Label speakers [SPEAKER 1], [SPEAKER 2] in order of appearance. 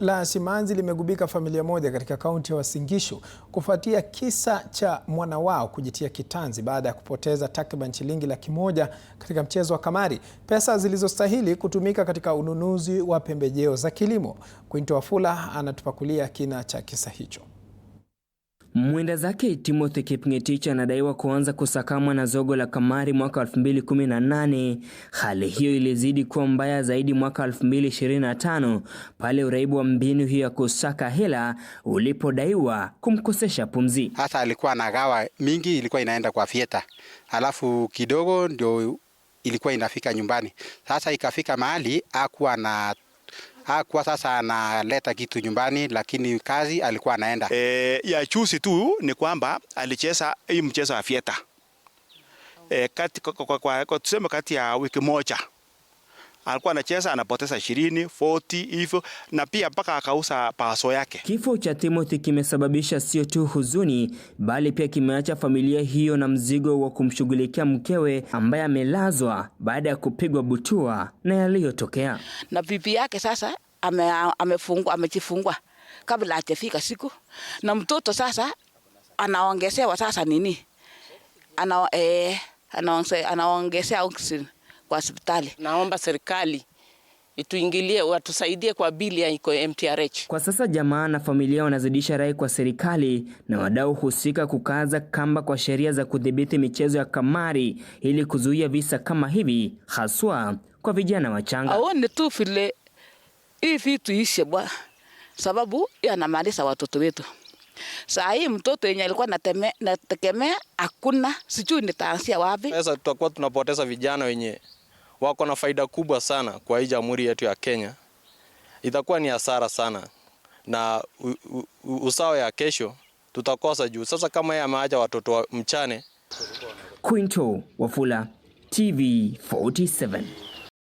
[SPEAKER 1] La simanzi limegubika familia moja katika kaunti ya Uasin Gishu kufuatia kisa cha mwana wao kujitia kitanzi baada ya kupoteza takriban shilingi $100,000 katika mchezo wa kamari, pesa zilizostahili kutumika katika ununuzi wa pembejeo za kilimo. Quinto Wafula anatupakulia kina cha kisa hicho.
[SPEAKER 2] Mwenda zake Timothy Kipngetich anadaiwa kuanza kusakamwa na zogo la kamari mwaka 2018. Hali hiyo ilizidi kuwa mbaya zaidi mwaka 2025 pale uraibu wa mbinu hiyo ya kusaka hela ulipodaiwa kumkosesha pumzi.
[SPEAKER 3] Hasa alikuwa anagawa mingi, ilikuwa inaenda kwa fieta, alafu kidogo ndio ilikuwa inafika nyumbani. Sasa ikafika mahali hakuwa sasa analeta kitu nyumbani, lakini kazi alikuwa anaenda.
[SPEAKER 4] Ya chusi tu ni kwamba alicheza hii mchezo wa fieta. Kwa tuseme kati ya wiki moja alikuwa anacheza, anapoteza 20, 40 hivyo, na pia mpaka akauza paso yake.
[SPEAKER 2] Kifo cha Timothy kimesababisha sio tu huzuni, bali pia kimeacha familia hiyo na mzigo wa kumshughulikia mkewe ambaye amelazwa baada ya kupigwa butua na yaliyotokea.
[SPEAKER 5] Na bibi yake sasa amejifungua kabla hajafika siku, na mtoto sasa anaongezewa sasa nini, anaongezea oxygen kwa hospitali.
[SPEAKER 6] Naomba serikali ituingilie, watusaidie kwa bili ya MTRH.
[SPEAKER 2] Kwa sasa jamaa na familia wanazidisha rai kwa serikali na wadau husika kukaza kamba kwa sheria za kudhibiti michezo ya kamari ili kuzuia visa kama hivi, haswa kwa vijana wachanga.
[SPEAKER 5] Aone tu vile hii vitu ishe bwana, sababu yanamaliza watoto wetu. Saa hii mtoto yenye alikuwa nategemea hakuna, sijui nitaanzia wapi.
[SPEAKER 7] Sasa tutakuwa tunapoteza vijana wenye wako na faida kubwa sana kwa hii jamhuri yetu ya Kenya. Itakuwa ni hasara sana, na usawa ya kesho tutakosa juu sasa kama yeye ameacha watoto mchane.
[SPEAKER 2] Quinto Wafula, TV 47.